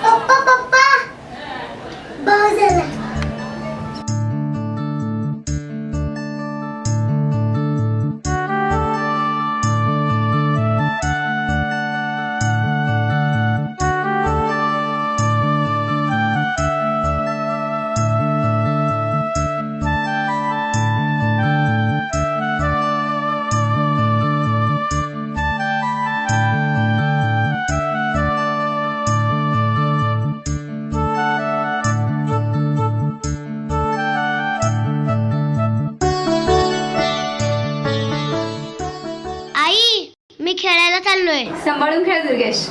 पप्पा पप्पा बहुत झाला. आई मी खेळायला चाललोय. सांभाळून खेळ दुर्गेश.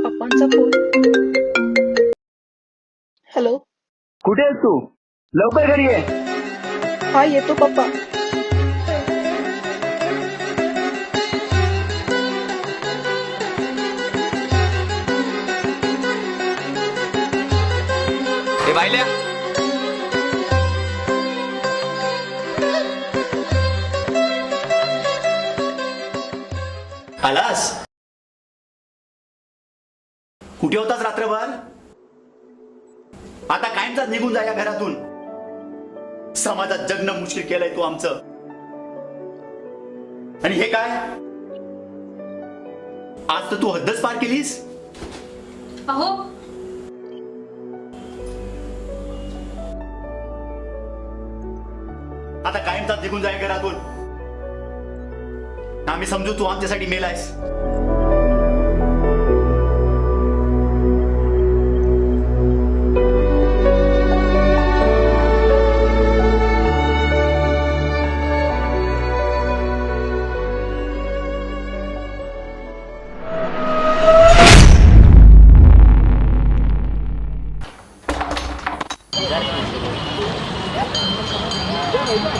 पप्पांचा फोन. हॅलो. कुठे आहेस तू? लवकर घरी ये. हा येतो पप्पा. हे बायल्या, आलास? कुठे होतास रात्रभर? आता कायमचाच निघून जा या घरातून. समाजात जगणं मुश्किल केलंय तू आमचं. आणि हे काय, आज तर तू हद्दच पार केलीस. अहो आता कायमचाच निघून जा या घरातून. आम्ही समजू तू आमच्यासाठी मेलायस. होगा.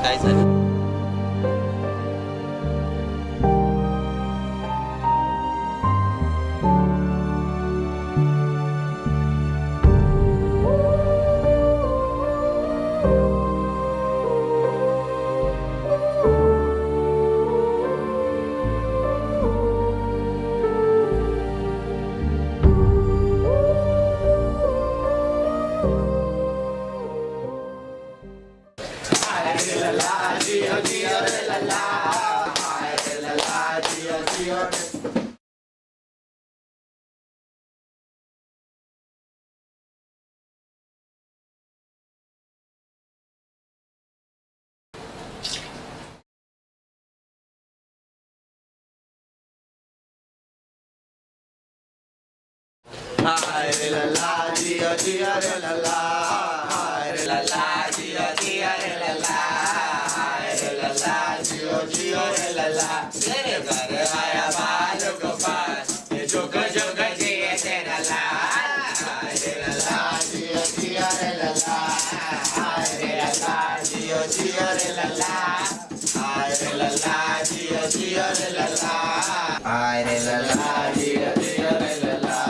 काय झालं? हाय रे लला जिया जिया रे लला हाय रे लला जिया जिया रे लला हाय रे लला जियो जियो रे लला तेरे घर आया बाल गोपाल ये जोग जोग जिए तेरा लाल हाय रे लला जियो जियो रे लला हाय रे लला जियो जियो रे लला हाय रे लला जियो जियो रे लला हाय रे लला जियो जियो रे लला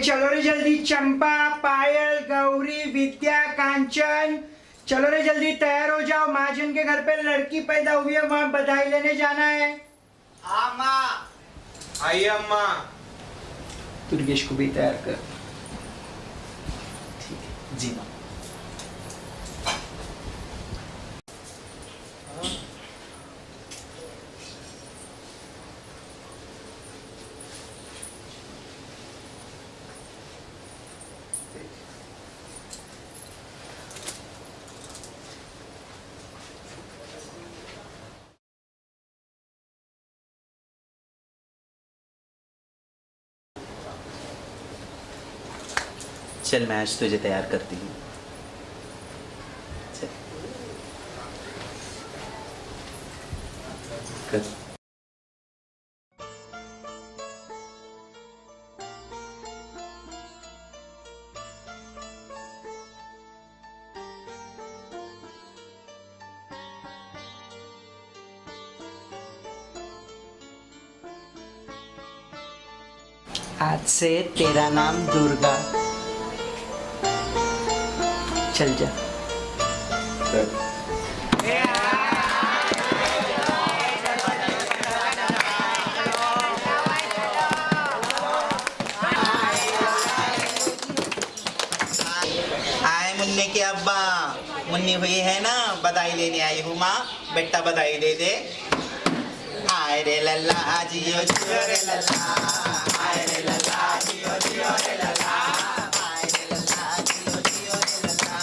चलो रे जल्दी चंपा पायल गौरी विद्या कांचन चलो रे जल्दी तैयार हो जाओ महाजन के घर पे लड़की पैदा हुई है वहाँ बधाई लेने जाना है। हाँ माँ आई अम्मा दुर्गेश को भी तैयार कर। जी माँ चल मैं आज तुझे तैयार करती हूँ। चल कर। आज से तेरा नाम दुर्गा। चल जा। आए मुन्नी के अब्बा, मुन्नी हुई है ना, बधाई लेने आई हूँ माँ, बेटा बधाई दे दे। आए रे लल्ला जियो जियो रे लल्ला, आए रे लल्ला जियो जियो रे लल्ला, आए रे लल्ला जियो जियो रे लल्ला,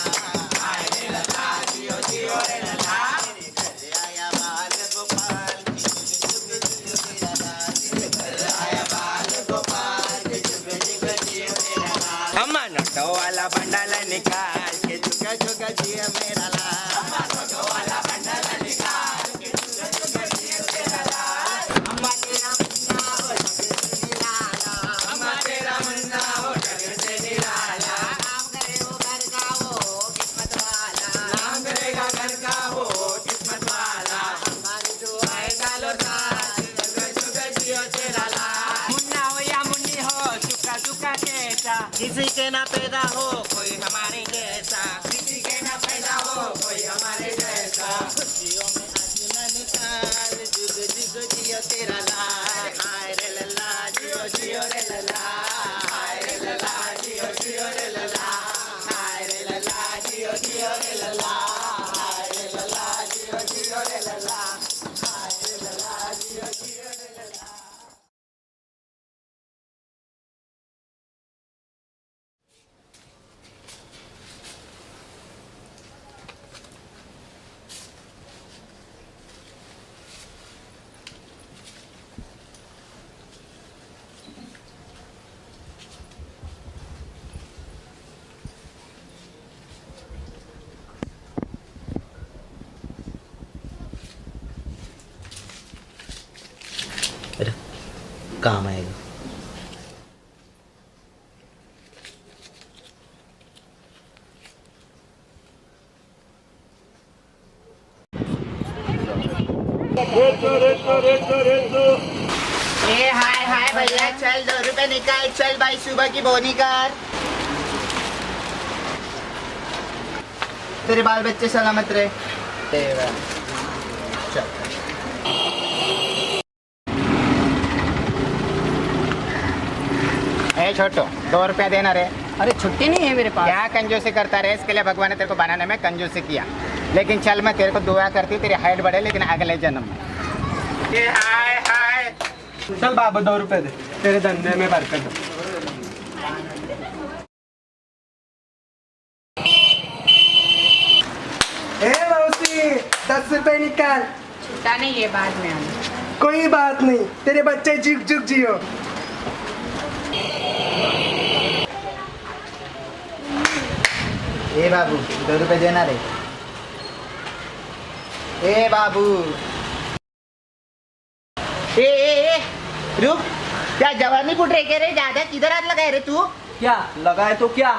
आए रे लल्ला जियो जियो रे लल्ला। मेरे घर आया बाल गोपाल की जुग जुग जियो रे लल्ला, मेरे घर आया बाल गोपाल की जुग जुग जियो रे लल्ला। अम्मा नोटो वाला बंडल निकाल के जुग जुग जियो मेरा लाल, अम्मा नोटो वाला बंडल निकाल के जुग जुग जियो मेरा लाल। अम्मा तेरा मुन्ना हो जग से निराला, अम्मा तेरा मुन्ना हो जग से निराला। नाम करे वो घर का वो किस्मत वाला, नाम करेगा घर का वो किस्मत वाला। हमारी दुआएं डालो साथ, जुग जुग जियो तेरा लाल। मुन्ना हो या मुन्नी हो, सुखा सुखा कैसा, किसी के ना पैदा हो कोई हमारे जैसा, किसी के ना पैदा हो कोई हमारे जैसा। खुशियों में आसमान निकाल, जुग जुग जियो तेरा लाल। हाय रे लल्ला जियो जियो रे लल्ला, हाय रे लल्ला जियो जियो रे लल्ला, हाय रे लल्ला जियो जियो रे लल्ला, हाय रे लल्ला जियो जियो रे लल्ला, हाय रे लल्ला जियो जियो रे लल्ला। काम आएगा। ए हाय हाय भैया, चल 2 रुपए निकाल, चल भाई सुबह की बोनी कर। तेरे बाल बच्चे सलामत रहे। चल ए छोटो, 2 रुपया देना रे। अरे छुट्टी नहीं है मेरे पास। क्या कंजूसी करता रहे, इसके लिए भगवान ने तेरे को बनाने में कंजूसी किया। लेकिन चल, मैं तेरे को दुआ करती तेरी हाइट बढ़े, लेकिन अगले जन्म में। ये हाय हाय। चल बाबू 2 रुपए दे, तेरे धंधे में बरकत हो। ए मौसी 10 रुपए निकाल। छुट्टा नहीं है, बाद में आना। कोई बात नहीं, तेरे बच्चे जुग जुग जियो। ए बाबू 2 रुपए देना रे। ए बाबू, ए रुक, क्या जवानी फुट रही क्या रे? ज्यादा किधर हाथ लगाए रे तू? क्या लगाए तो क्या?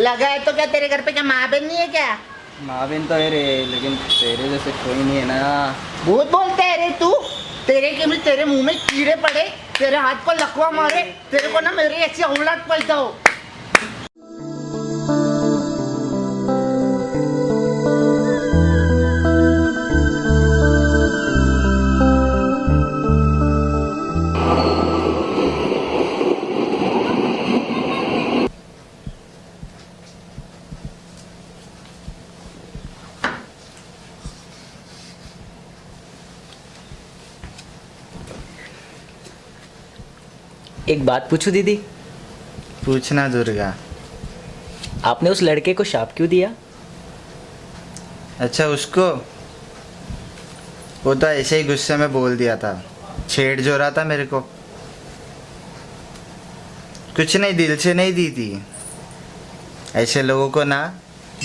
लगाए तो क्या, तेरे घर पे क्या माँ बहन नहीं है क्या? माँ बहन तो है रे, लेकिन तेरे जैसे कोई नहीं है ना। बहुत बोलता है रे तू। तेरे मुंह में कीड़े पड़े, तेरे हाथ पर लकवा मारे, तेरे को ना मेरी ऐसी औलाद पैदा हो। एक बात पूछूं दीदी? पूछना दुर्गा। आपने उस लड़के को शाप क्यों दिया? अच्छा, उसको वो तो ऐसे ही गुस्से में बोल दिया था, छेड़ जो रहा था मेरे को। कुछ नहीं, दिल से नहीं दी थी। ऐसे लोगों को ना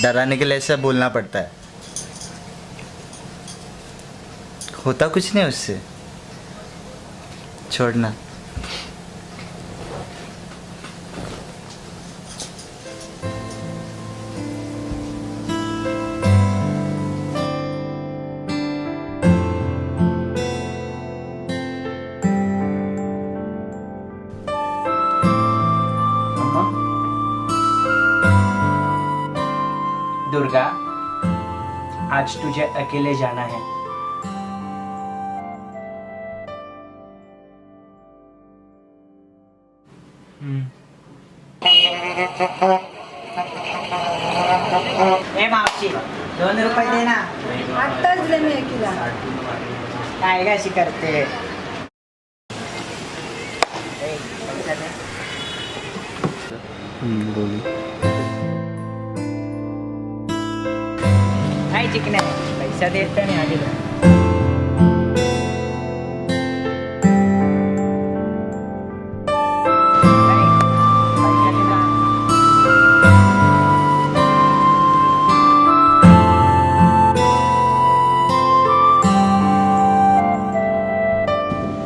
डराने के लिए ऐसा बोलना पड़ता है। होता कुछ नहीं उससे। छोड़ना। दुर्गा, आज तुझे अकेले जाना है। ए मावशी, 2 रुपये दे ना। आत्ताच दिले मी एकीला. काय काय अशी करते? ए, पैसा दे. काय चिकने, पैसा देत नाही आधी. पैसा दे ना.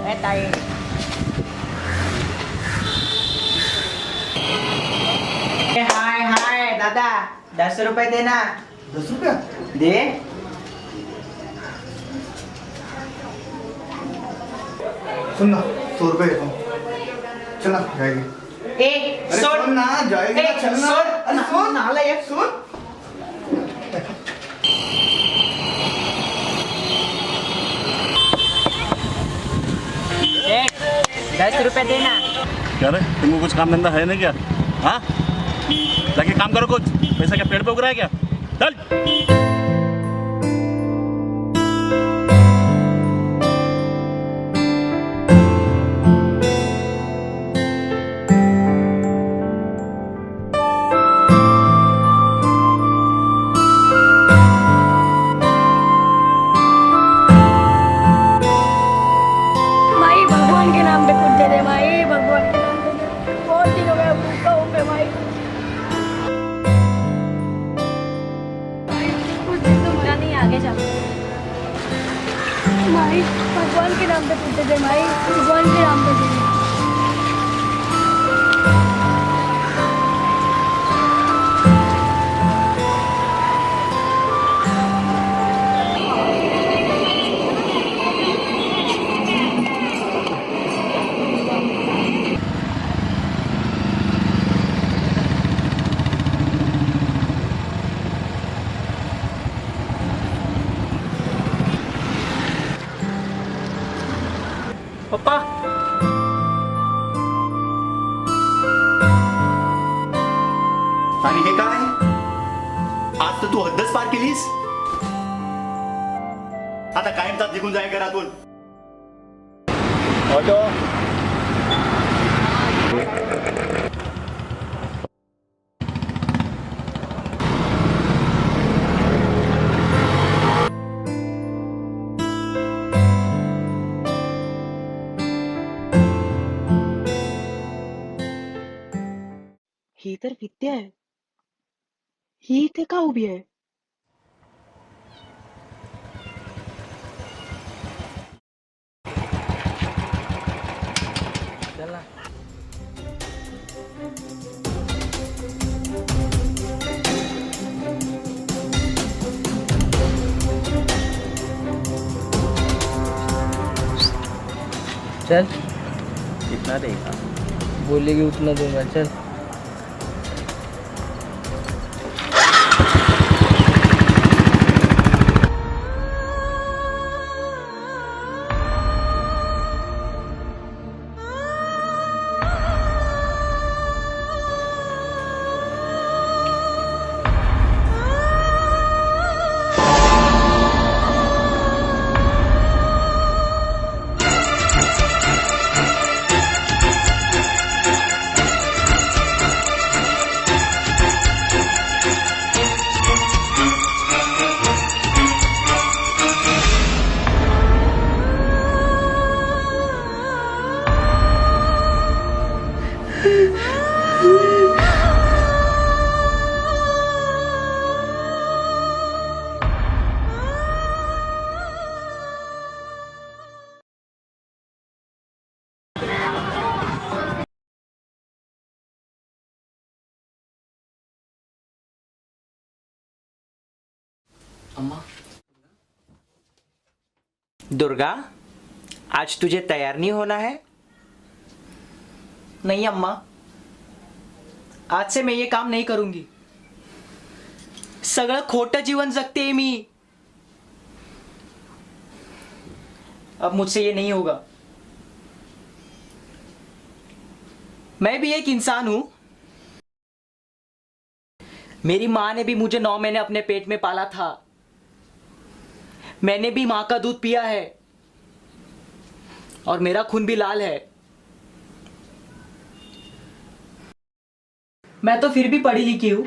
ए ताई, ए हाय हाय दादा, 10 रुपये दे ना. 10 रुपया दे. सुन ना, 100 रुपये देता हूँ. चल ना, जाएगी. ए अरे सुन ना, जाएगी ना, चल ना. अरे सुन नाला एक सुन. ए 10 रुपये दे ना. क्या रे, तुमको कुछ काम धंधा है नहीं क्या? हाँ, जाके काम करो कुछ. पैसा क्या पेड़ पे उग रहा है क्या? चल. माई भगवान के नाम पे कुछ दे दे माई, भगवान के नाम पे दे दे। बहुत दिन हो गया भूखा हूँ मैं माई। कुछ दिन तो मरा नहीं, आगे जा माई, भगवान के नाम पे कुछ दे दे माई, भगवान के नाम पे दे दे। पप्पा, आणि हे काय? आज तर तू हद्दच पार केलीस. आता कायमचा निघून जाय घरातून. ऑटो. ही तर विद्या आहे. ही इथे का उभी आहे? चल ना. चल. कितना देगा? बोलेगी उतना दूंगा. चल. अम्मा। दुर्गा, आज तुझे तैयार नहीं होना है? नहीं अम्मा, आज से मैं ये काम नहीं करूंगी. सगळं खोटं जीवन जगते मी. अब मुझसे ये नहीं होगा. मैं भी एक इंसान हूं. मेरी माँ ने भी मुझे 9 महीने अपने पेट में पाला था. मैंने भी माँ का दूध पिया है और मेरा खून भी लाल है. मैं तो फिर भी पढ़ी लिखी हूं,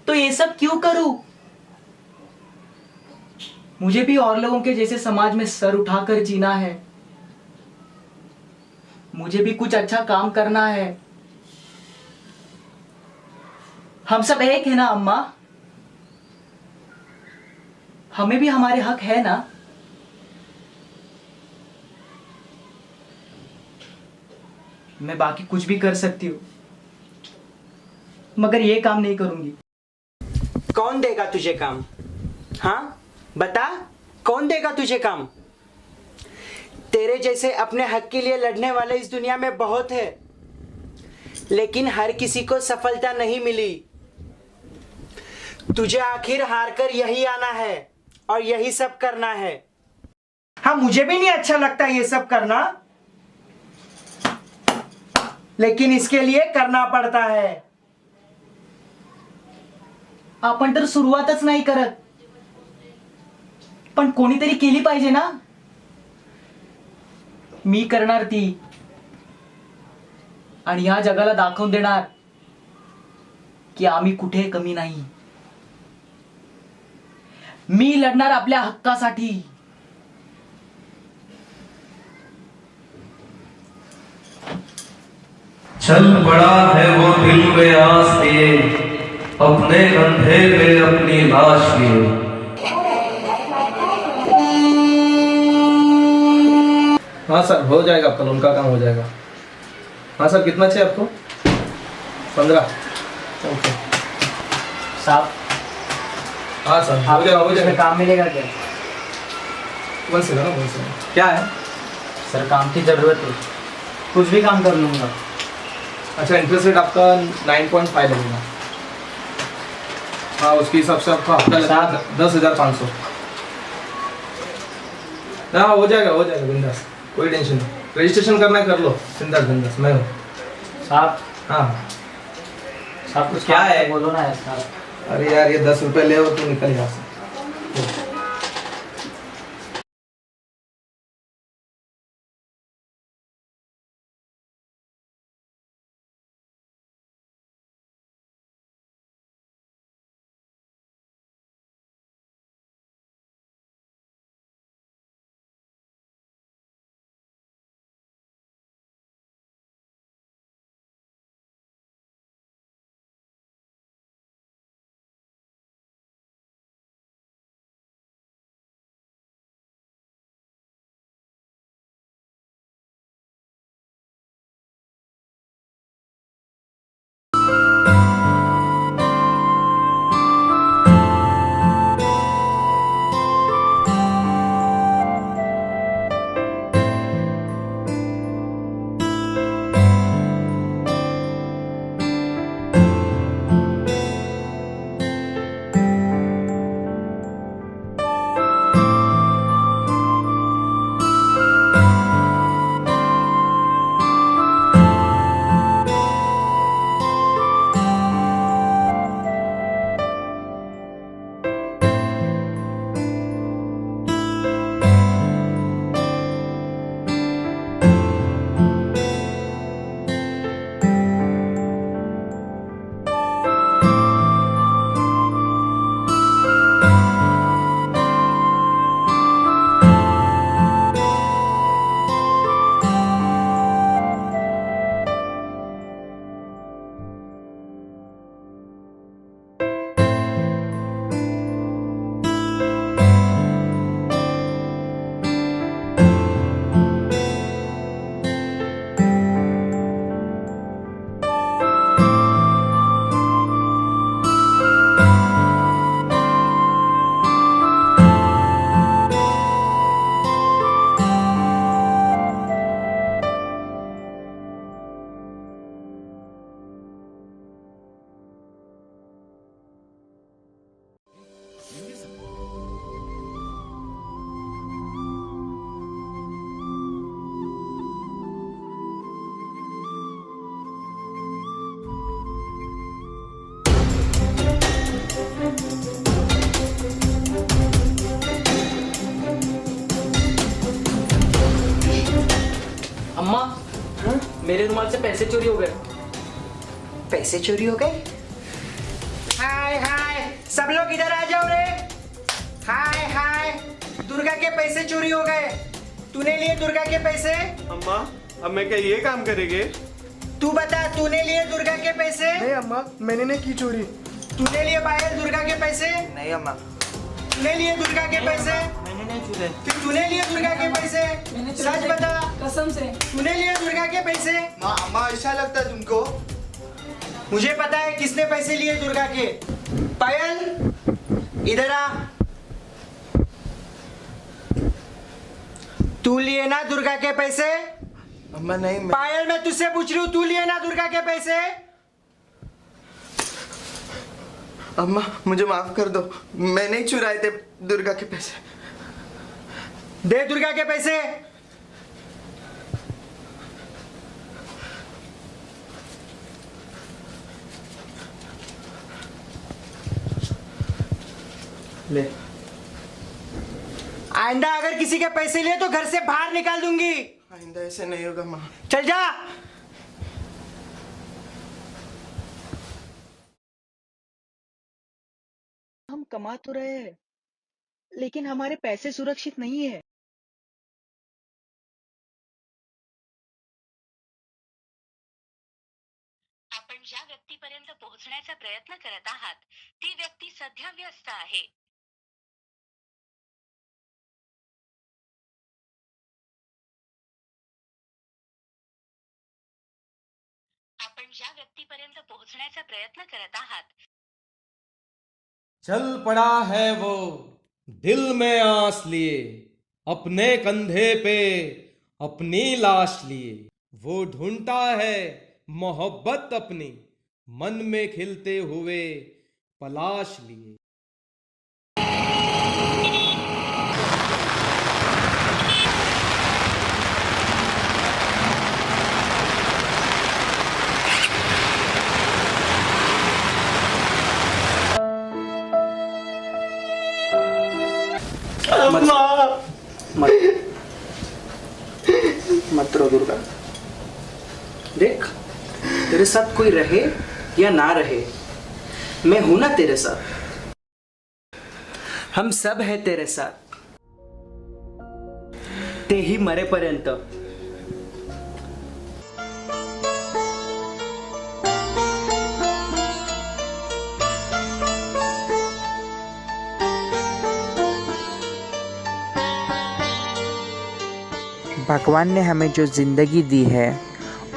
तो ये सब क्यों करूं? मुझे भी और लोगों के जैसे समाज में सर उठाकर जीना है. मुझे भी कुछ अच्छा काम करना है. हम सब एक है ना अम्मा? हमें भी हमारे हक है ना? मैं बाकी कुछ भी कर सकती हूँ, मगर ये काम नहीं करूंगी. कौन देगा तुझे काम? हाँ, बता, कौन देगा तुझे काम? तेरे जैसे अपने हक के लिए लड़ने वाले इस दुनिया में बहुत है, लेकिन हर किसी को सफलता नहीं मिली. तुझे आखिर हार कर यही आना है और यही सब करना है. हाँ, मुझे भी नहीं अच्छा लगता ये सब करना, लेकिन इसके लिए करना पड़ता है. आपण तर सुरुवातच नाही करत, पण कोणीतरी केली पाहिजे ना. मी करणार ती, आणि ह्या जगाला दाखवून देणार की आम्ही कुठे कमी नाही. मी लढणार आपल्या हक्कासाठी. चल पड़ा है वो दिल में आस के, अपने कंधे पे अपनी लाश के. हाँ सर, हो जाएगा, आपका लोन का काम हो जाएगा. हाँ सर, कितना चाहिए आपको? 15. ओके साहब, हाँ सर, हो जाएगा, हो जाएगा. काम मिलेगा क्या? One second. क्या है? सर, काम की जरूरत है, कुछ भी काम कर लूंगा. अच्छा, इंटरेस्ट रेट आपका 9.5 लगेगा. हाँ, उसके हिसाब से आपका हफ्ता लगेगा 10,500. हाँ, हो जाएगा, हो जाएगा, बिंदास, कोई टेंशन नहीं. रजिस्ट्रेशन करना है कर लो, बिंदास बिंदास, मैं हूँ. साहब, हाँ. साहब कुछ क्या है? बोलो ना यार साहब. अरे यार, ये 10 रुपये ले और तू निकल यहाँ से. मेरे रुमाल से पैसे चोरी हो गए। पैसे चोरी हो गए? हाय हाय, सब लोग इधर आ जाओ रे। हाय हाय, दुर्गा के पैसे चोरी हो गए। तूने लिए दुर्गा के पैसे? अम्मा, अब मैं क्या ये काम करेंगे? तू बता, तूने लिए दुर्गा के पैसे? नहीं अम्मा, मैंने नहीं की चोरी। तूने लिए पायल दुर्गा के पैसे? नहीं अम्मा, तूने लिए दुर्गा के पैसे? मैंने नहीं छुए। फिर तूने लिए दुर्गा के पैसे? सच बता, कसम से तूने लिए दुर्गा के पैसे? अम्मा ऐसा लगता है तुमको? मुझे पता है किसने पैसे लिए दुर्गा के। पायल, इधर आ। तू लिए ना दुर्गा के पैसे? अम्मा नहीं, पायल, मैं तुझसे पूछ रही हूँ, तू लिए ना दुर्गा के पैसे? अम्मा मुझे माफ कर दो, मैं नहीं चुराए थे दुर्गा के पैसे। दे दुर्गा के पैसे। ले। आइंदा अगर किसी के पैसे लिए तो घर से बाहर निकाल दूंगी। आइंदा ऐसे नहीं होगा माँ। चल जा। हम कमा तो रहे हैं, लेकिन हमारे पैसे सुरक्षित नहीं है। आपण ज्या व्यक्तीपर्यंत पोहोचण्याचा प्रयत्न करत आहात ती व्यक्ती सध्या व्यस्त आहे। आपण ज्या व्यक्तीपर्यंत पोहोचण्याचा प्रयत्न करत आहात चल पड़ा है वो दिल में आस लिए, अपने कंधे पे अपनी लाश लिए। वो ढूंढता है मोहब्बत अपनी, मन में खिलते हुए पलाश लिए। मत रो दुर्गा। देख, तेरे साथ कोई रहे या ना रहे, मैं हूं ना तेरे साथ। हम सब है तेरे साथ, ते ही मरेपर्यंत। भगवान ने हमें जो जिंदगी दी है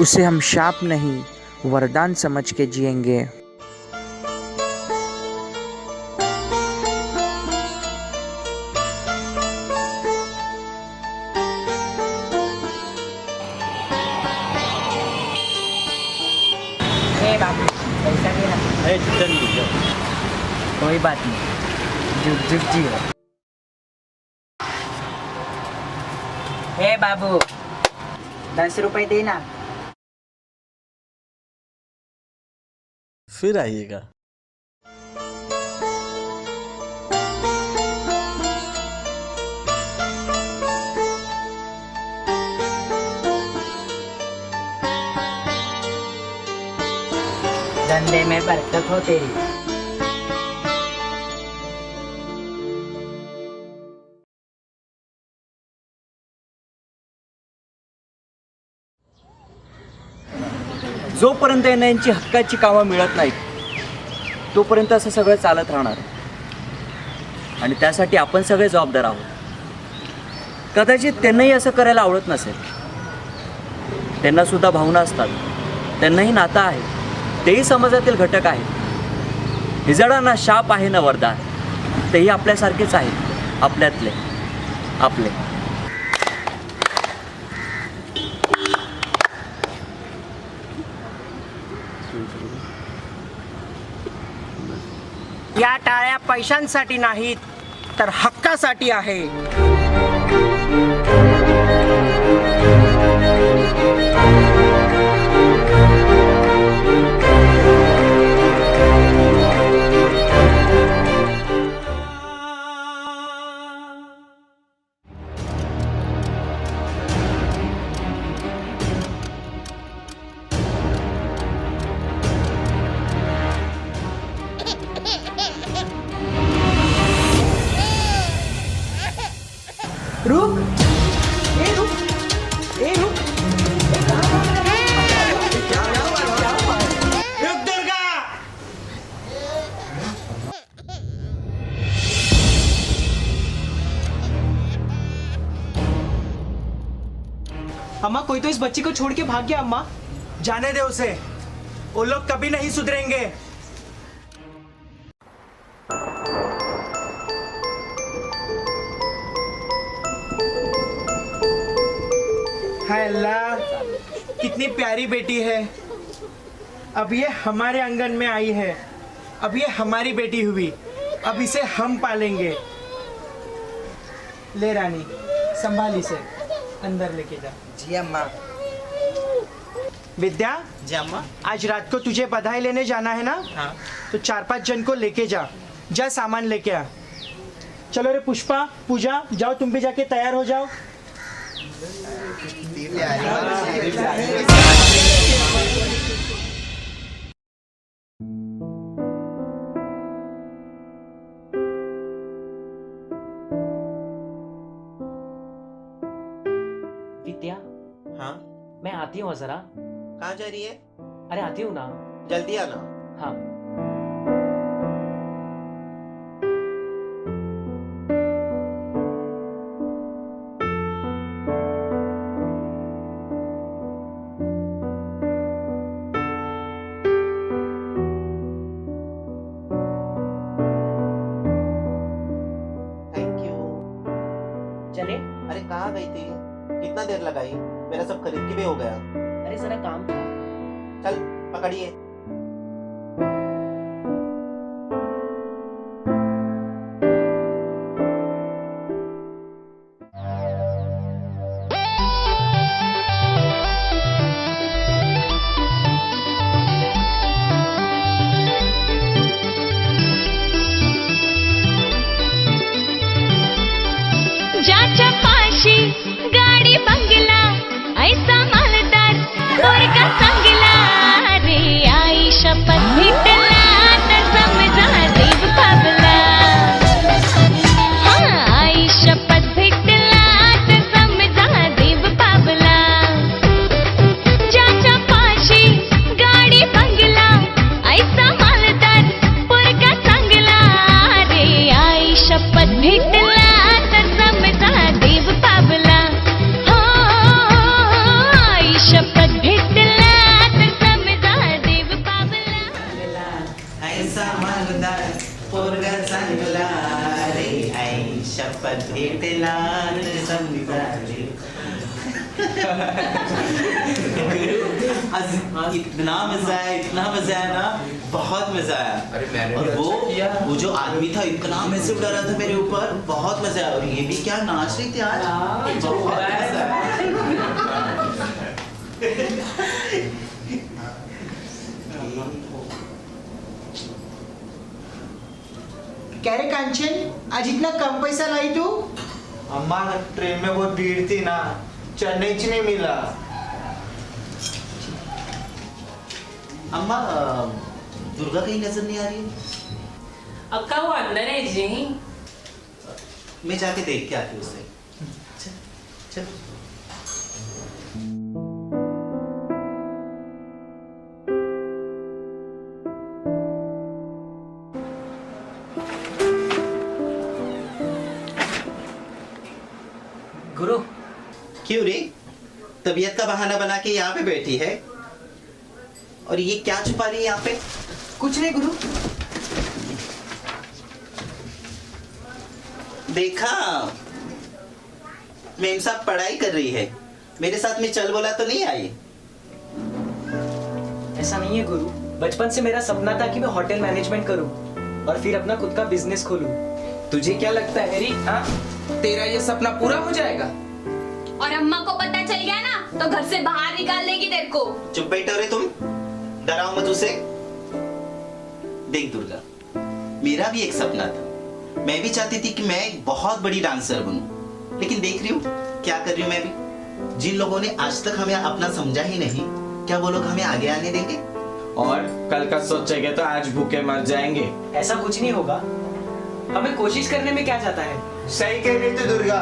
उसे हम शाप नहीं वरदान समझ के जिएंगे। बाबू, पैसा दे ना। कोई बात नहीं, जुग जुग जियो। हे बाबू, 10 रुपए देना। फिर आइएगा। धंधे में बरकत हो तेरी। जोपर्यंत यांची हक्काची कामं मिळत नाहीत तोपर्यंत असं सगळं चालत राहणार आणि त्यासाठी आपण सगळे जबाबदार आहोत। कदाचित त्यांनाही असं करायला आवडत नसेल, त्यांना सुद्धा भावना असतात, त्यांनाही नातं आहे, तेही समाजातील घटक आहेत। हिजडांना शाप आहे ना वरदान, तेही आपल्यासारखेच आहेत, आपल्यातले आपले। या टाळ्या पैशांसाठी नाहीत तर हक्कासाठी आहे। रुक, ए रुक, ए रुक, ए कहाँ भाग रहा है? रुक दुर्गा। अम्मा कोई तो इस बच्ची को छोड़ के भाग गया। अम्मा जाने दे उसे, वो लोग कभी नहीं सुधरेंगे। हाय अल्लाह, कितनी प्यारी बेटी है। अब ये हमारे आंगन में आई है, अब ये हमारी बेटी हुई, अब इसे हम पालेंगे। ले रानी, संभाल इसे, अंदर लेके जा। जी अम्मा। विद्या, जी अम्मा। आज रात को तुझे बधाई लेने जाना है ना? हाँ। तो 4-5 जन को लेके जा, जा सामान लेके आ। चलो रे पुष्पा, पूजा, जाओ तुम भी जाके तैयार हो जाओ। विद्या, हाँ मैं आती हूँ जरा। कहाँ जा रही है? अरे आती हूँ ना। जल्दी आना। हाँ। Thank you. चले? अरे कहाँ गई थी? कितना देर लगाई? मेरा सब खरीद के भी हो गया। अरे जरा काम था। चल पकड़िए। ज्याच्या पाशी गाडी बंगला ऐसा मालदार पोरगा चांगला रे आई शपथ भेटला तर समजा देव पावला हा आई शपथ भेटला तर समजा देव पावला ज्याच्या पाशी गाडी बंगला ऐसा मालदार पोरगा चांगला रे आई शपथ भेटला देव पावला हो आई शपथ भेटला तर समजा देव पावला ऐसा मालदार पोरगा चांगला रे आई शपथ भेटला तर समजा देव। आज इतना मजा है ना, बहुत मजा आया। अरे मैंने और भी वो अच्छा किया। जो आदमी था इतना मैसे उड़ा रहा था मेरे ऊपर, बहुत मजा आया। और ये भी क्या नाच रही थी आज, बहुत मजा आया। क्या रे कांचन, आज इतना कम पैसा लाई तू? अम्मा ट्रेन में बहुत भीड़ थी ना, चेन्नई नहीं मिला। अम्मा दुर्गा कहीं नजर नहीं आ रही है? अक्का वो अंदर है जी। मैं जाके देख के आती हूँ उसे। चल। गुरु, क्यों रे, तबीयत का बहाना बना के यहाँ पे बैठी है? और ये क्या छुपा रही है यहाँ पे? कुछ नहीं गुरु। देखा, मेम साहब पढ़ाई कर रही है, मेरे साथ में चल बोला तो नहीं आई। ऐसा नहीं है गुरु, बचपन से मेरा सपना था कि मैं होटल मैनेजमेंट करूं और फिर अपना खुद का बिजनेस खोलूं। तुझे क्या लगता है री, हाँ तेरा ये सपना पूरा हो जाएगा? और अम्मा को पता चल गया ना तो घर से बाहर निकाल देगी तेरे को। चुप बैठो रे तुम, डराओ मत उसे। देख दुर्गा, मेरा भी एक सपना था, मैं भी चाहती थी कि मैं एक बहुत बड़ी डांसर बनूं, लेकिन देख रही हूँ क्या कर रही हूँ मैं भी। जिन लोगों ने आज तक हमें अपना समझा ही नहीं, क्या वो लोग हमें आगे आने देंगे? और कल का सोचेंगे तो आज भूखे मर जाएंगे। ऐसा कुछ नहीं होगा, हमें कोशिश करने में क्या जाता है। सही कह रही थी दुर्गा,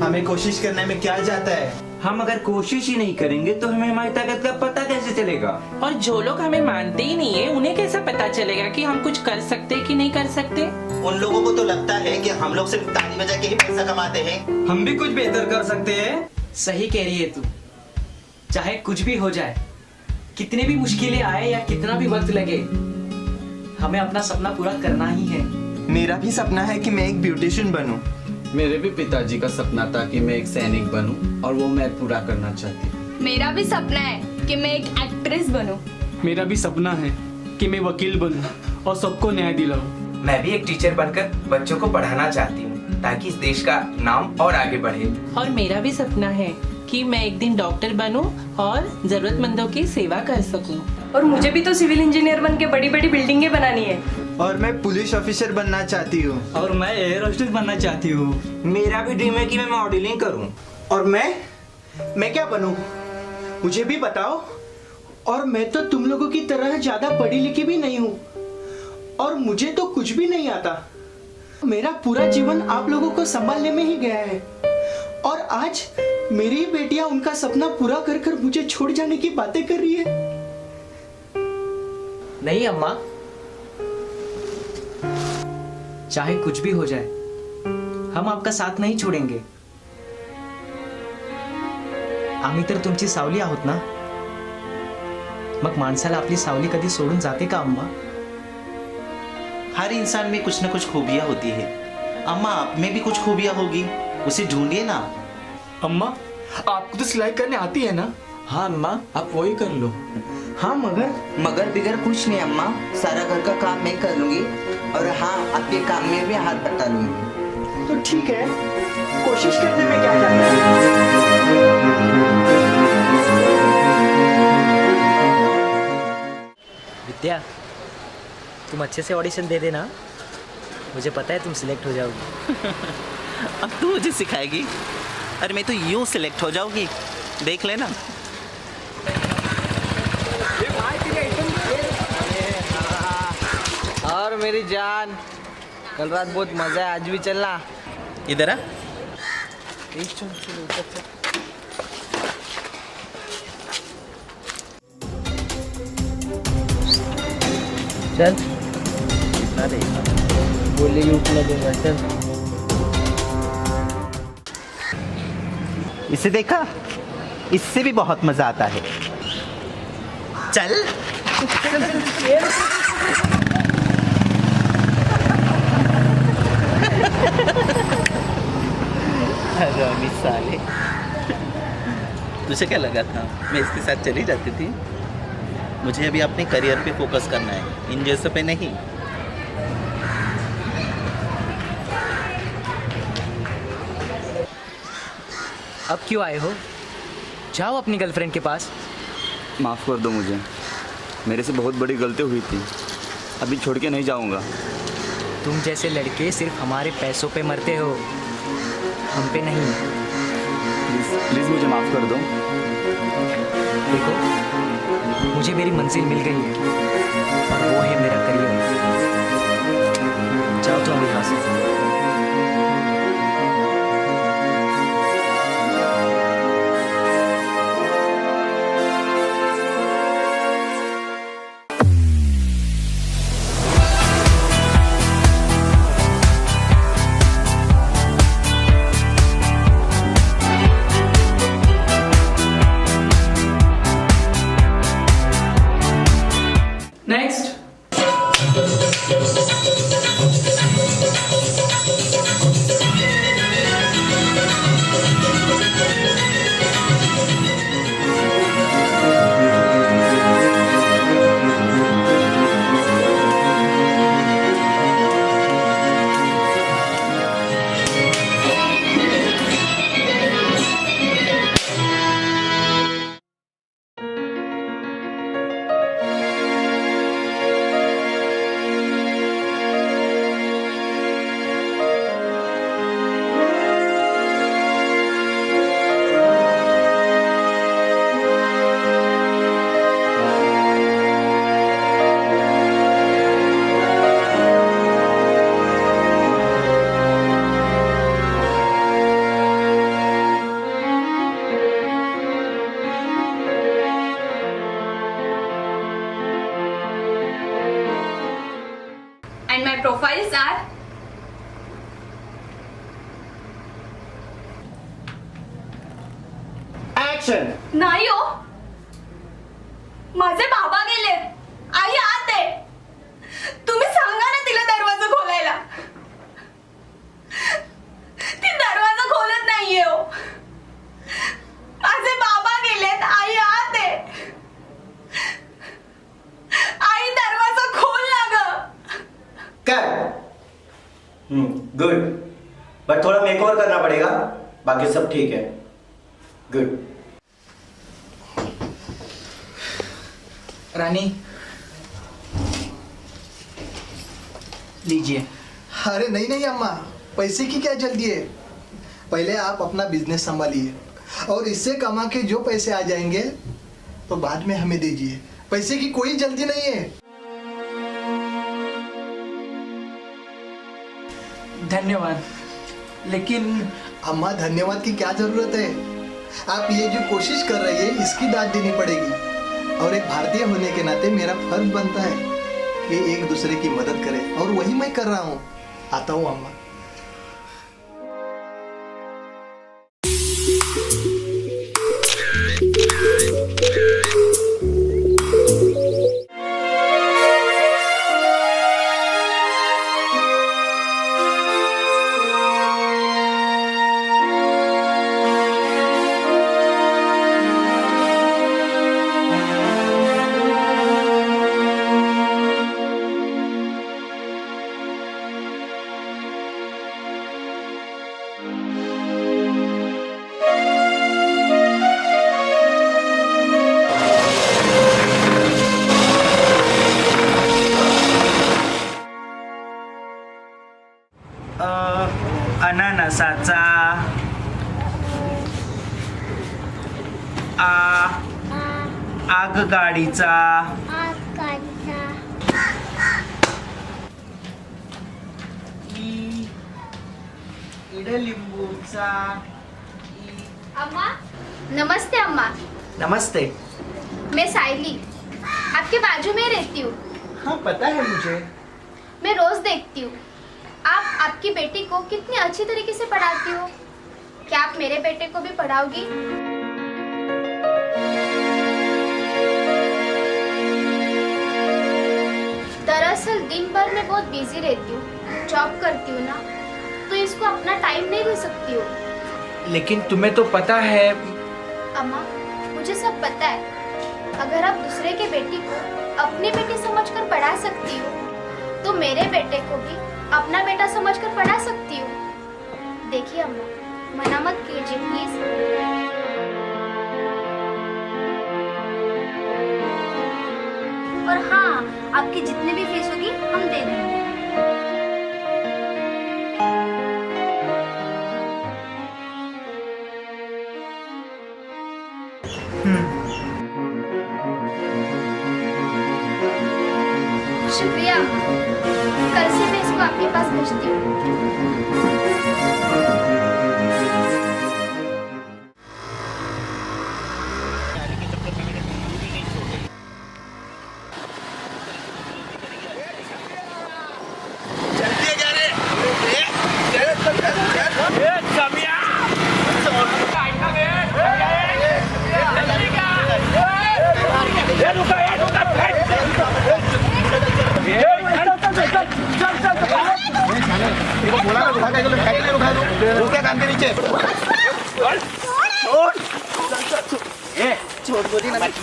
हमें कोशिश करने में क्या जाता है। हम अगर कोशिश ही नहीं करेंगे तो हमें हमारी ताकत का पता कैसे चलेगा? और जो लोग हमें मानते ही नहीं है उन्हें कैसा पता चलेगा कि हम कुछ कर सकते कि नहीं कर सकते? उन लोगों को तो लगता है कि हम लोग सिर्फ ताली बजा के ही पैसा कमाते हैं। हम भी कुछ बेहतर कर सकते हैं। सही कह रही है तू। चाहे कुछ भी हो जाए, कितनी भी मुश्किलें आए या कितना भी वक्त लगे, हमें अपना सपना पूरा करना ही है। मेरा भी सपना है कि मैं एक ब्यूटिशियन बनूं। मेरे भी पिताजी का सपना था कि मैं एक सैनिक बनूं और वो मैं पूरा करना चाहती हूँ। मेरा भी सपना है कि मैं एक एक्ट्रेस बनूं। मेरा भी सपना है कि मैं वकील बनूं और सबको न्याय दिलाऊं। मैं भी एक टीचर बनकर बच्चों को पढ़ाना चाहती हूँ ताकि इस देश का नाम और आगे बढ़े। और मेरा भी सपना है कि मैं एक दिन डॉक्टर बनूं और जरूरतमंदों की सेवा कर सकूं। और मुझे भी तो सिविल इंजीनियर बन के बड़ी बड़ी बिल्डिंगें बनानी है। और मैं पुलिस ऑफिसर बनना चाहती हूँ। और मैं एयर होस्टेस बनना चाहती हूँ। मेरा भी ड्रीम है कि मैं मॉडलिंग करूँ। और मैं क्या बनूं? मुझे भी बताओ। और मैं तो तुम लोगों की तरह ज्यादा पढ़ी लिखी भी नहीं हूँ और मुझे तो कुछ भी नहीं आता। मेरा पूरा जीवन आप लोगों को संभालने में ही गया है और आज मेरी ही बेटियां उनका सपना पूरा कर कर मुझे छोड़ जाने की बातें कर रही है। नहीं अम्मा, चाहे कुछ भी हो जाए हम आपका साथ नहीं छोडेंगे. आम्ही तर तुमची सावली आहोत ना. मग माणसाला आपली सावली कधी सोडून जाते का अम्मा? हर इंसान में कुछ न कुछ खूबियां होती है. अम्मा आप में भी कुछ खूबियां होगी, उसे ढूंढिए ना. अम्मा आपको तो सिलाई करने आती है ना? हाँ अम्मा, आप वही कर लो. हाँ मगर बिगर कुछ नहीं अम्मा, सारा घर का काम मैं कर लूंगी और हाँ आपके काम में भी हाथ बटा लूंगी. तो ठीक है, कोशिश करने में क्या जाता है. विद्या, तुम अच्छे से ऑडिशन दे देना. मुझे पता है तुम सिलेक्ट हो जाओगी. अब तू मुझे सिखाएगी? अरे मैं तो यूं सिलेक्ट हो जाऊंगी, देख लेना. और मेरी जान, कल रात बहुत मजा है, आज भी चलना. इधर आ. चल बोलेगी उठने दूंगा. चल इसे देखा, इससे भी बहुत मजा आता है. चल रानी साले, तुझे क्या लगा था मैं इसके साथ चली जाती थी? मुझे अभी अपने करियर पे फोकस करना है, इन जैसे पे नहीं. अब क्यों आए हो? जाओ अपनी गर्लफ्रेंड के पास. माफ़ कर दो मुझे, मेरे से बहुत बड़ी गलती हुई थी. अभी छोड़ के नहीं जाऊंगा. तुम जैसे लड़के सिर्फ हमारे पैसों पे मरते हो, हम पे नहीं. प्लीज़ मुझे माफ़ कर दो. देखो, मुझे मेरी मंजिल मिल गई है और वो है मेरा करियर. जाओ तो अभी यहाँ से. Next. ऍक्शन. नाही हो, माझे बाबा गेले, आई आत आहे. तुम्ही सांगा ना तिला दरवाजा खोलायला. ती दरवाजा खोलत नाहीये हो. माझे बाबा गेलेत, आई आत आहे. आई दरवाजा खोल ना ग. कर. गुड. बट थोड़ा मेकओवर करना पड़ेगा, बाकी सब ठीक है. गुड. रानी लीजिए. अरे नहीं नहीं अम्मा, पैसे की क्या जल्दी है. पहले आप अपना बिजनेस संभालिए और इससे कमा के जो पैसे आ जाएंगे तो बाद में हमें दीजिए. पैसे की कोई जल्दी नहीं है. धन्यवाद. लेकिन अम्मा धन्यवाद की क्या जरूरत है. आप ये जो कोशिश कर रही है इसकी दाद देनी पड़ेगी. और एक भारतीय होने के नाते मेरा फर्ज बनता है कि एक दूसरे की मदद करें, और वही मैं कर रहा हूँ. आता हूँ अम्मा. अननसाचा आगगाडीचा इडलिंबूचा. अम्मा नमस्ते. अम्मा नमस्ते. मैं साइली आपके बाजू में रहती हूँ. हाँ पता है मुझे. मैं रोज देखती हूँ आप आपकी बेटी को कितनी अच्छी तरीके से पढ़ाती हो. क्या आप मेरे बेटे को भी पढ़ाओगी? दरअसल दिन भर मैं बहुत बिजी रहती हूँ, जॉब करती हूँ ना, तो इसको अपना टाइम नहीं दे सकती हूँ. लेकिन तुम्हें तो पता है. अम्मा मुझे सब पता है. अगर आप दूसरे के बेटी को अपनी बेटी समझकर पढ़ा सकती हो तो मेरे बेटे को भी अपना बेटा समझकर पढ़ा सकती हूँ. देखिए अम्मा, मना मत कीजिए प्लीज. और हाँ, आपकी जितनी भी फीस होगी हम दे देंगे. शुक्रिया. कल से मैं इसको आपके पास भेजती हूँ.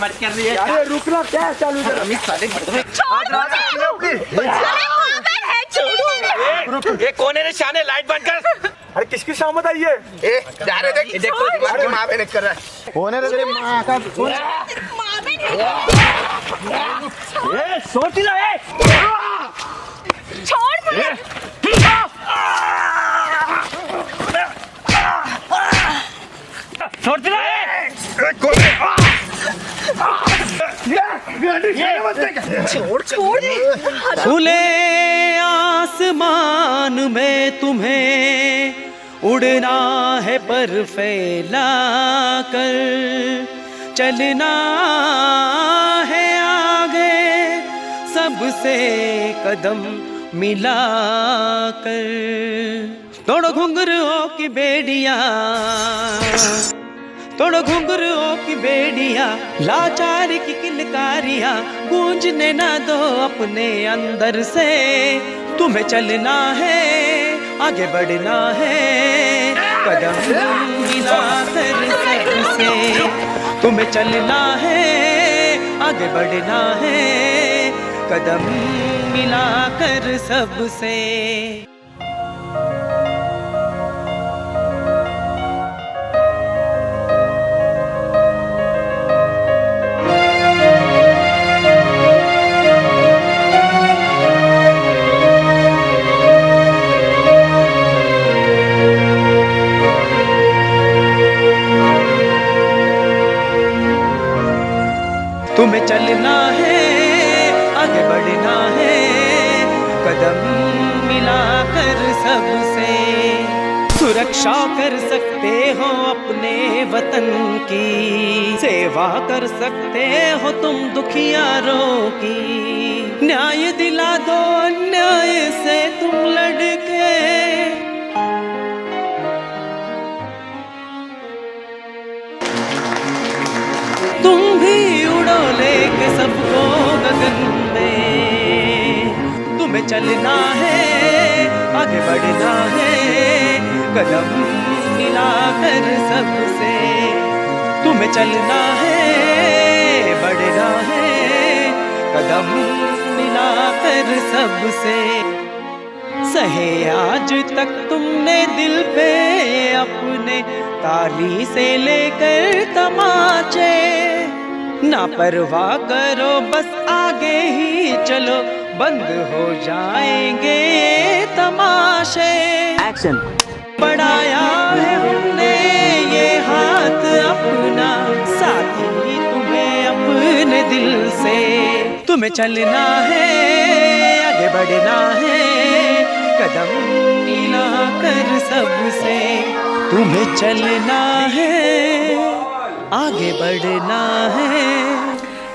मत कर रही है. अरे रुकना, क्या चालू कर. ये कौन है रे शाने? लाइट बंद कर. अरे किसकी शामत आई है. जा रहे देख. देखो माँ बहन कर रहा है. कौन है तेरी माँ का. सोच लो. छोड़ खुले आसमान में तुम्हें उड़ना है पर फैला कर चलना है आगे सबसे कदम मिला कर. तोड़ो घुंघरुओं की बेड़ियां, तोड़ो घुंघरुओं की बेड़ियां, लाचार की किलकारियां गूंजने ना दो अपने अंदर से। तुम्हें चलना है, आगे बढ़ना है, कदम मिलाकर सबसे। तुम्हें चलना है, आगे बढ़ना है, कदम मिलाकर सबसे। तुम्हें चलना है, आगे बढ़ना है, कदम मिलाकर सबसे। सुरक्षा कर सकते हो अपने वतन की, सेवा कर सकते हो तुम दुखियारों की। न्याय दिला दो अन्याय से तुम लड़के, तुम भी उड़ो लेके सबको गगन में। तुम्हें चलना है, आगे बढ़ना है, कदम मिलाकर सबसे। तुम्हें चलना है, बढ़ना है, कदम मिलाकर सबसे। सहे आज तक तुमने दिल पे अपने, ताली से लेकर तमाचे। ना परवाह करो बस आगे ही चलो, बंद हो जाएंगे ये तमाशे। एक्शन। बढ़ाया है हमने ये हाथ अपना, साथ ही तुम्हें अपने दिल से। तुम्हें चलना है, आगे बढ़ना है, कदम मिलाकर सबसे। तुम्हें चलना है, आगे बढ़ना है,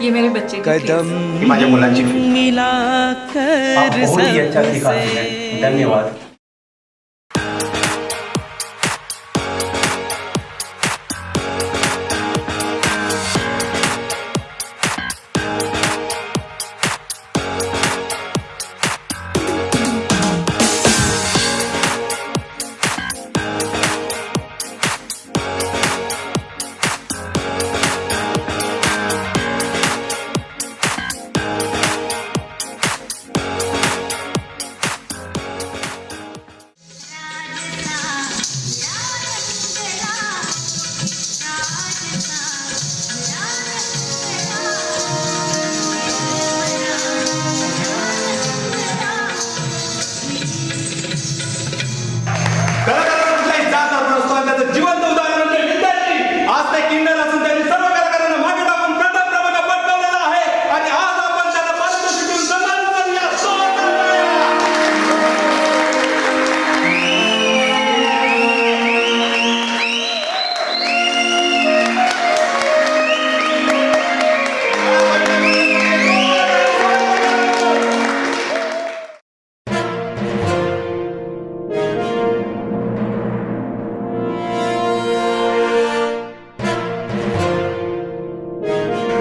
ये मेरे बच्चे की कदम माझ्या मुलांची फी. मिलाकर बहुत ही अच्छा सिखा सबसे। धन्यवाद. जिवंत उदाहरण म्हणजे विद्यार्थी. आज ते किन्नर असून त्यांनी सर्व कलाकारांना मागे टाकून प्रथम क्रमांक पटकावलेला आहे आणि आज आपण त्यांना पारितोषिक देऊन सन्मानित करूया.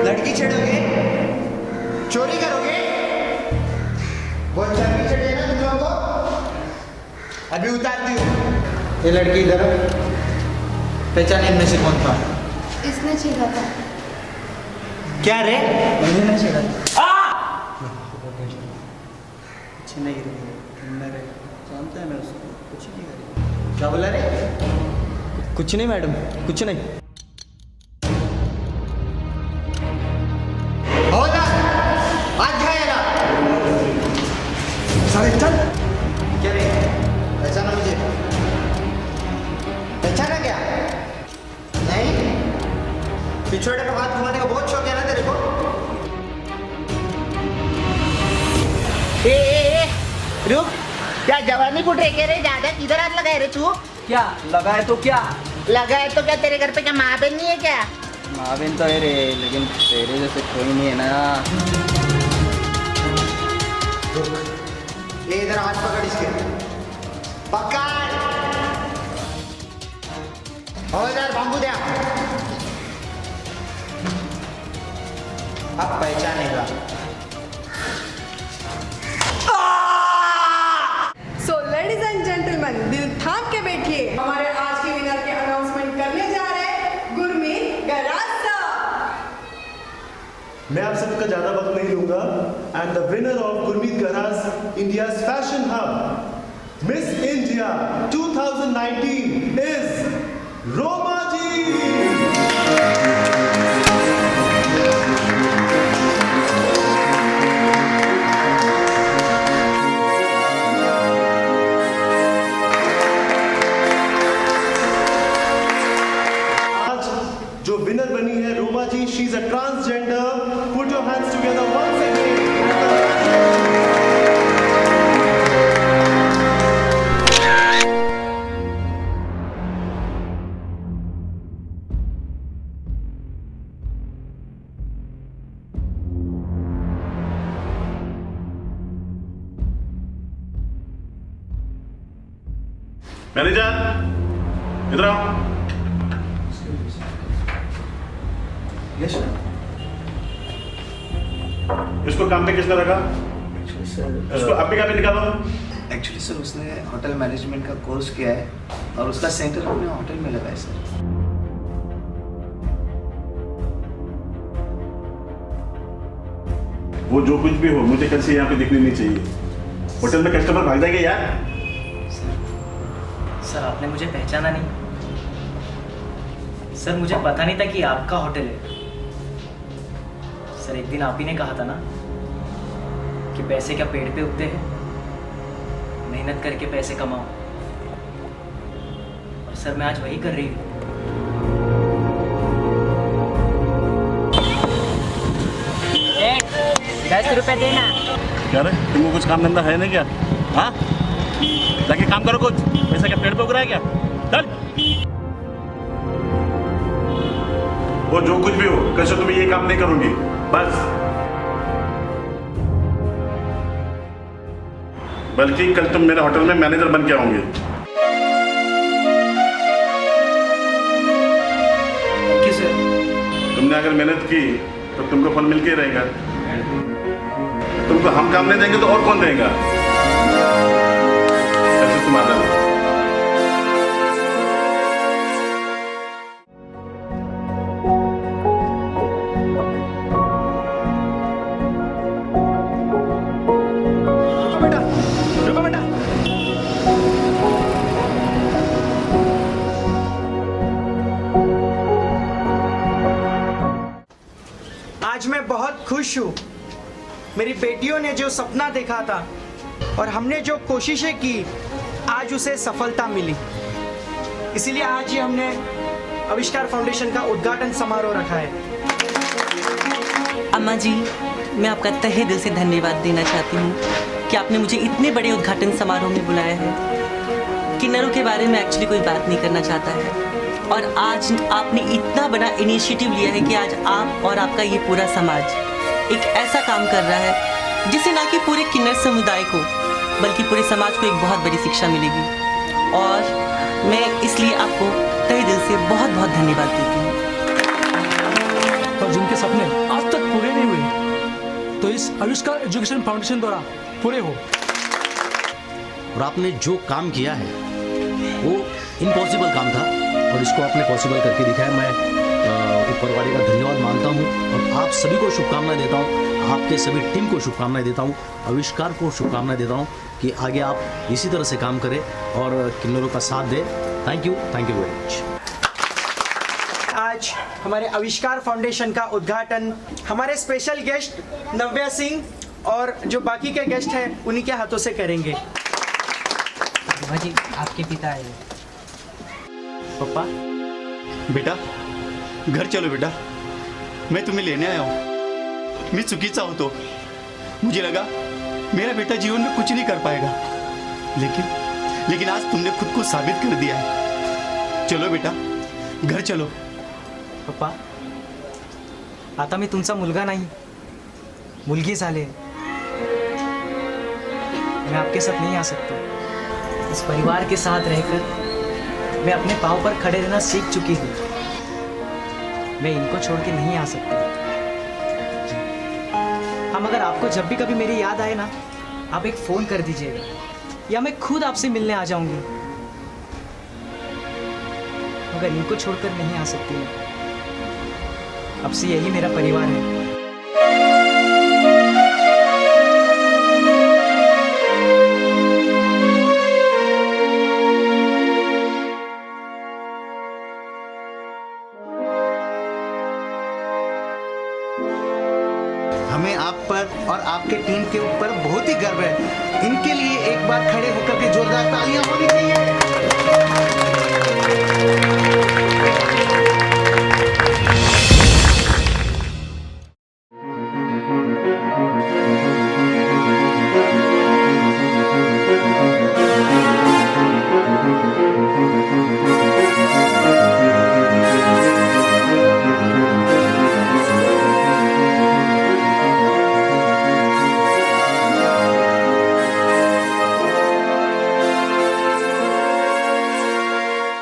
लड़की छेड़ोगे, चोरी करोगे, बहुत चर्बी चढ़ी है ना तुम लोगों को, अभी उतारती हूँ। ये लड़की इधर पहचान इनमें से कौन था? इसने छेड़ा था। क्या रे? मैंने नहीं छेड़ा। कुछ नहीं रे, किन्नर है, जानते हैं मैं उसको, कुछ नहीं करेगा। क्या बोला रे? कुछ नहीं मैडम, कुछ नहीं। आज जाएगा। सारे चल। क्या रे? पहचाना मुझे? पहचाना क्या? नहीं? पिछोड़े पे हाथ घुमाने का बहुत शौक है ना तेरे को? ए, रुक। क्या जवानी फुट रही है रे? ज्यादा किधर हाथ लगाए रे तू? क्या लगाए तो क्या? लगाए तो क्या? तेरे घर पे क्या माँ बहन नहीं है क्या? माँ बहन तो है रे, लेकिन तेरे जैसे कोई नहीं है ना। ये इधर हाथ पकड़ इसके, पकड़। और इधर बांबू दे। अब पहचानेगा। सो लेडीज एंड जेंटलमैन, दिल थाम के बैठिए, हमारे आज के विनर के अनाउंसमेंट करने जा रहे हैं गुरमीत गरासा। मैं आप सबका ज्यादा वक्त नहीं लूंगा। And the winner of Gurmeet Garas India fashion hub miss India 2019 is Roma ji. जो विनर बनी है Roma ji, she is a transgender. Put your hands together once again. Manager इधर आओ। इसको काम पे किसने रखा? इसको अभी का भी निकालो। एक्चुअली सर उसने होटल मैनेजमेंट का कोर्स किया है और उसका सेंटर हमने होटल में लगा है सर। वो जो कुछ भी हो, मुझे कल से यहाँ पे दिखनी नहीं चाहिए। होटल में कस्टमर भाग जाएंगे यार। सर आपने मुझे पहचाना नहीं। सर मुझे पता नहीं था कि आपका होटल है। सर एक दिन आप ही ने कहा था ना कि पैसे क्या पेड़ पे उगते हैं, मेहनत करके पैसे कमाओ। और सर मैं आज वही कर रही हूँ। 10 रुपए देना। क्या रे, तुमको कुछ काम धंधा है नहीं क्या? हाँ, जाके काम करो कुछ। पैसा क्या पेड़ पे उग रहा है क्या? चल। वो जो कुछ भी हो, कल से तुम ये काम नहीं करूंगी बस। बल्कि कल तुम मेरे होटल में मैनेजर बन के आओगे। तुमने अगर मेहनत की तो तुमको फल मिल के रहेगा। तुमको हम काम नहीं देंगे तो और कौन देगा? ऐसे तुम आदमी। आज मैं बहुत खुश हूँ। मेरी बेटियों ने जो सपना देखा था और हमने जो कोशिशें की, आज उसे सफलता मिली। इसीलिए आज ही हमने आविष्कार फाउंडेशन का उद्घाटन समारोह रखा है। अम्मा जी, मैं आपका तहे दिल से धन्यवाद देना चाहती हूँ कि आपने मुझे इतने बड़े उद्घाटन समारोह में बुलाया है। किन्नरों के बारे में एक्चुअली कोई बात नहीं करना चाहता है, और आज आपने इतना बड़ा इनिशिएटिव लिया है कि आज आप और आपका ये पूरा समाज एक ऐसा काम कर रहा है जिससे ना कि पूरे किन्नर समुदाय को बल्कि पूरे समाज को एक बहुत बड़ी शिक्षा मिलेगी। और मैं इसलिए आपको तहे दिल से बहुत बहुत धन्यवाद देती हूँ। और जिनके सपने आज तक पूरे नहीं हुए, तो इस आविष्कार एजुकेशन फाउंडेशन द्वारा पूरे हो। और आपने जो काम किया है वो इम्पॉसिबल काम था और इसको आपने पॉसिबल करके दिखाया। मैं ऊपर वाले का धन्यवाद मानता हूँ और आप सभी को शुभकामनाएं देता हूँ। आपके सभी टीम को शुभकामनाएं देता हूँ, आविष्कार को शुभकामनाएं देता हूँ कि आगे आप इसी तरह से काम करें और किन्नरों का साथ दें। Thank you very much. आज हमारे आविष्कार फाउंडेशन का उद्घाटन हमारे स्पेशल गेस्ट नव्या सिंह और जो बाकी के गेस्ट हैं उन्हीं के हाथों से करेंगे। जी आपके पिता है। पापा, बेटा घर चलो बेटा, मैं तुम्हें लेने आया हूँ। मैं चुकीचा होतो, मुझे लगा मेरा बेटा जीवन में कुछ नहीं कर पाएगा, लेकिन आज तुमने खुद को साबित कर दिया है। चलो बेटा घर चलो। पप्पा, आता मी तुमचा मुलगा नाही, मुलगी झाले। मैं आपके साथ नहीं आ सकता। इस परिवार के साथ रहकर मैं अपने पाँव पर खड़े रहना सीख चुकी हूँ। मैं इनको छोड़ के नहीं आ सकती। मगर आपको जब भी कभी मेरी याद आए ना, आप एक फ़ोन कर दीजिएगा या मैं खुद आपसे मिलने आ जाऊंगी। मगर इनको छोड़कर नहीं आ सकती मैं। अब से यही मेरा परिवार है। हमें आप पर और आपके टीम के ऊपर बहुत ही गर्व है। इनके लिए एक बार खड़े होकर के जोरदार तालियां होनी चाहिए।